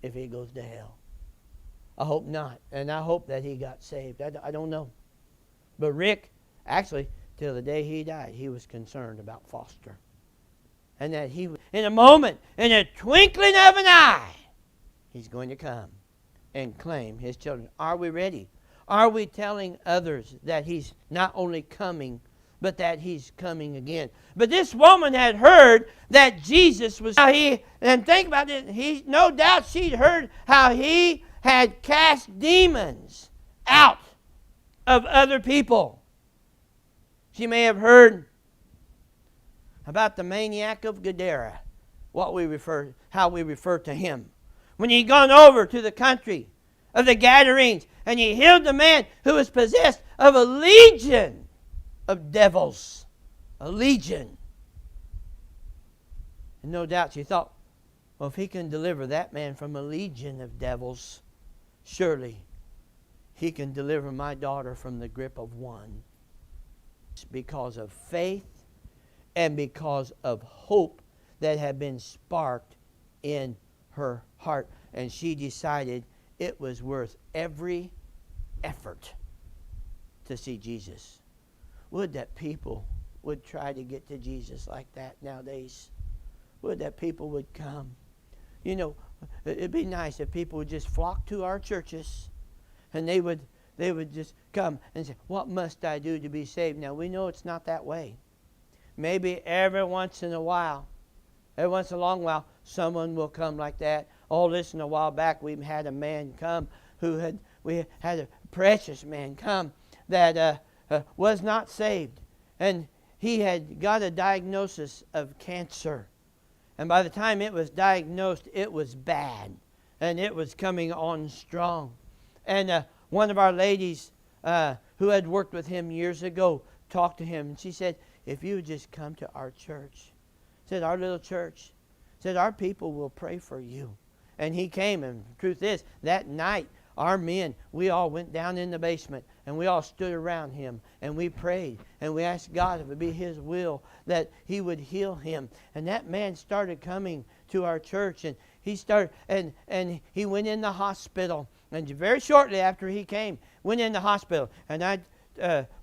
if he goes to hell. I hope not. And I hope that he got saved. I don't know. But Rick, actually, till the day he died, he was concerned about Foster. And that he, in a moment, in a twinkling of an eye, he's going to come and claim his children. Are we ready? Are we telling others that he's not only coming, but that he's coming again? But this woman had heard that Jesus was, and think about it, no doubt she'd heard how he had cast demons out of other people. She may have heard about the maniac of Gadara, how we refer to him. When he'd gone over to the country of the Gadarenes, and he healed the man who was possessed of a legion of devils. A legion. And no doubt she thought, well, if he can deliver that man from a legion of devils, surely he can deliver my daughter from the grip of one. It's because of faith and because of hope that had been sparked in her heart. And she decided it was worth every effort to see Jesus. Would that people would try to get to Jesus like that nowadays. Would that people would come. You know, it'd be nice if people would just flock to our churches and they would just come and say, what must I do to be saved? Now, we know it's not that way. Maybe every once in a long while, someone will come like that. Oh, listen, a while back we had a man come we had a precious man come that was not saved. And he had got a diagnosis of cancer. And by the time it was diagnosed, it was bad. And it was coming on strong. And one of our ladies who had worked with him years ago talked to him. And she said, if you would just come to our church, said our little church, said our people will pray for you. And he came, and the truth is, that night, our men, we all went down in the basement, and we all stood around him, and we prayed, and we asked God if it would be his will that he would heal him. And that man started coming to our church, and he started, and he went in the hospital. And very shortly after he came, went in the hospital, and I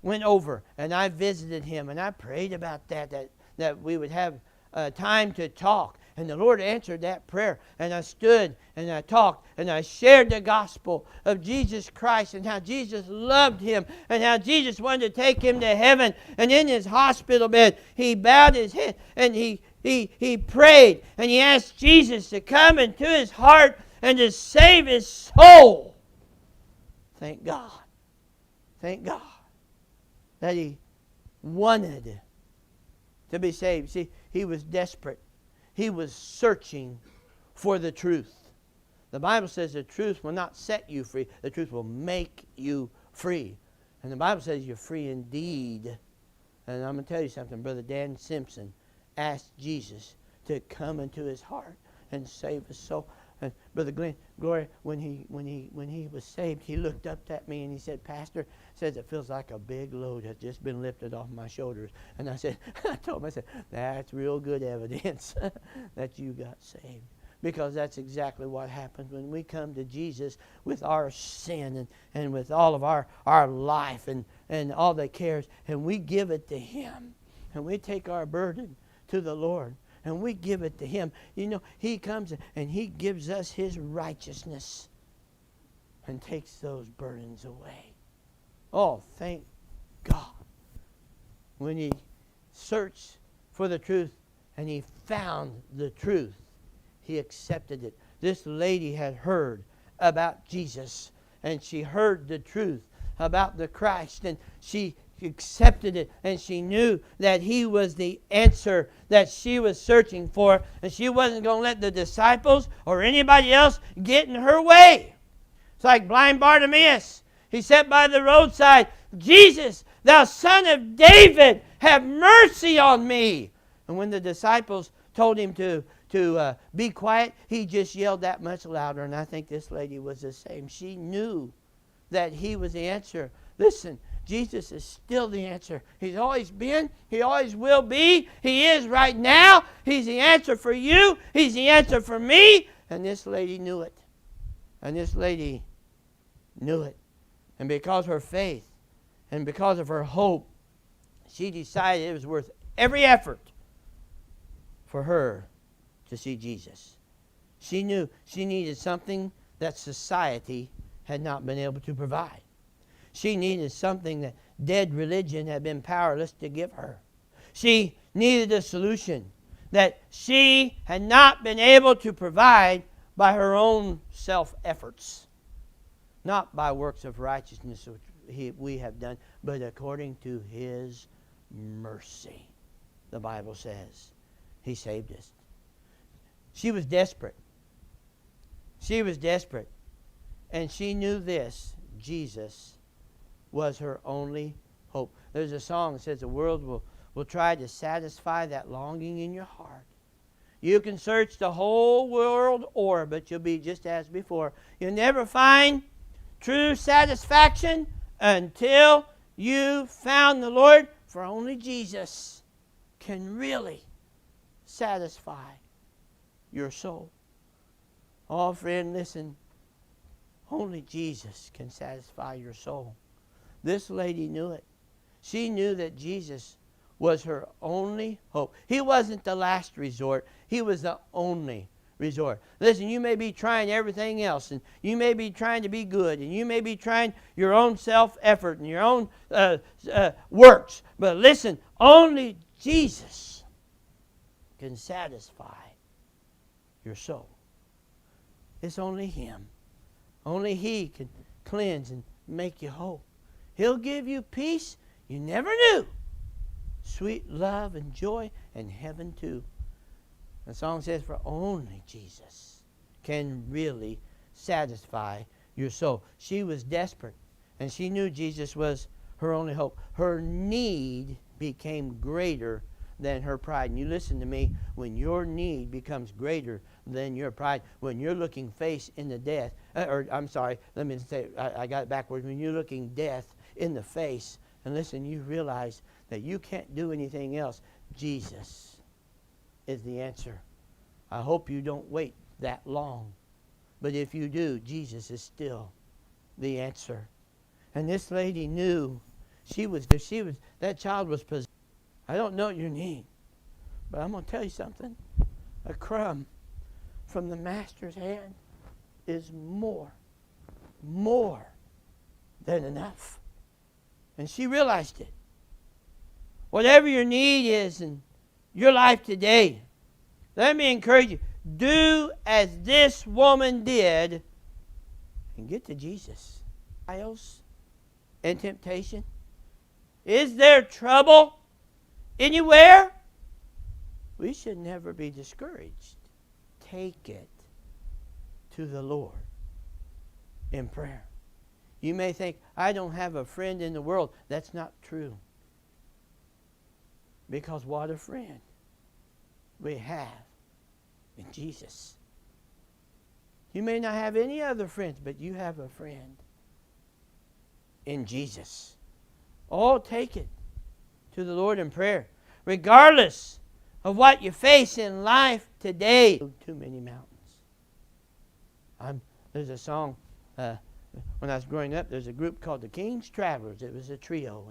went over, and I visited him, and I prayed about that we would have time to talk. And the Lord answered that prayer. And I stood and I talked and I shared the gospel of Jesus Christ and how Jesus loved him and how Jesus wanted to take him to heaven. And in his hospital bed, he bowed his head and he prayed and he asked Jesus to come into his heart and to save his soul. Thank God. Thank God that he wanted to be saved. See, he was desperate. He was searching for the truth. The Bible says the truth will not set you free. The truth will make you free. And the Bible says you're free indeed. And I'm going to tell you something. Brother Dan Simpson asked Jesus to come into his heart and save his soul. And Brother Glenn, Gloria, when he was saved, he looked up at me and he said, Pastor, says it feels like a big load has just been lifted off my shoulders. And I told him, I said, that's real good evidence that you got saved. Because that's exactly what happens when we come to Jesus with our sin and with all of our life and all the cares, and we give it to him. And we take our burden to the Lord. And we give it to him. You know, he comes and he gives us his righteousness and takes those burdens away. Oh, thank God. When he searched for the truth and he found the truth, he accepted it. This lady had heard about Jesus and she heard the truth about the Christ and she accepted it, and she knew that he was the answer that she was searching for, and she wasn't going to let the disciples or anybody else get in her way. It's like blind Bartimaeus. He sat by the roadside, Jesus, thou son of David, have mercy on me. And when the disciples told him to be quiet, he just yelled that much louder, and I think this lady was the same. She knew that he was the answer. Listen, Jesus is still the answer. He's always been. He always will be. He is right now. He's the answer for you. He's the answer for me. And this lady knew it. And this lady knew it. And because of her faith and because of her hope, she decided it was worth every effort for her to see Jesus. She knew she needed something that society had not been able to provide. She needed something that dead religion had been powerless to give her. She needed a solution that she had not been able to provide by her own self-efforts. Not by works of righteousness which we have done, but according to His mercy. The Bible says He saved us. She was desperate. She was desperate. And she knew this: Jesus was her only hope. There's a song that says the world will try to satisfy that longing in your heart. You can search the whole world o'er, but you'll be just as before. You'll never find true satisfaction until you found the Lord, for only Jesus can really satisfy your soul. Oh, friend, listen. Only Jesus can satisfy your soul. This lady knew it. She knew that Jesus was her only hope. He wasn't the last resort. He was the only resort. Listen, you may be trying everything else, and you may be trying to be good, and you may be trying your own self-effort and your own works. But listen, only Jesus can satisfy your soul. It's only Him. Only He can cleanse and make you whole. He'll give you peace you never knew. Sweet love and joy and heaven too. The song says, for only Jesus can really satisfy your soul. She was desperate, and she knew Jesus was her only hope. Her need became greater than her pride. And you listen to me, when your need becomes greater than your pride, when you're looking face in the death, let me say, I got it backwards. When you're looking death in the face, and listen, you realize that you can't do anything else. Jesus is the answer. I hope you don't wait that long. But if you do, Jesus is still the answer. And this lady knew that child was possessed. I don't know your need, but I'm going to tell you something. A crumb from the Master's hand is more than enough. And she realized it. Whatever your need is in your life today, let me encourage you, do as this woman did and get to Jesus. Trials and temptation. Is there trouble anywhere? We should never be discouraged. Take it to the Lord in prayer. You may think, I don't have a friend in the world. That's not true. Because what a friend we have in Jesus. You may not have any other friends, but you have a friend in Jesus. Oh, take it to the Lord in prayer. Regardless of what you face in life today. Too many mountains. There's a song, when I was growing up, there's a group called the King's Travelers. It was a trio.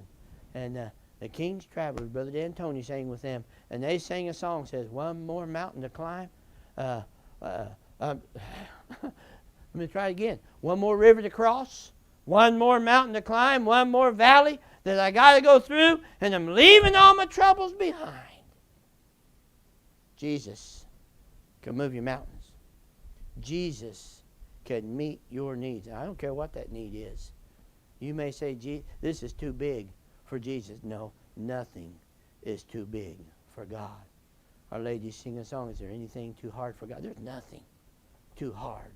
And the King's Travelers, Brother Dan Tony sang with them. And they sang a song that says, one more mountain to climb. Let me try it again. One more river to cross. One more mountain to climb. One more valley that I got to go through. And I'm leaving all my troubles behind. Jesus can move your mountains. Jesus can meet your needs. I don't care what that need is. You may say, this is too big for Jesus. No, nothing is too big for God. Our ladies sing a song, is there anything too hard for God? There's nothing too hard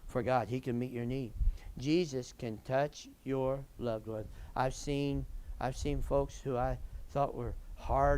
for God. He can meet your need. Jesus can touch your loved one. I've seen folks who I thought were hard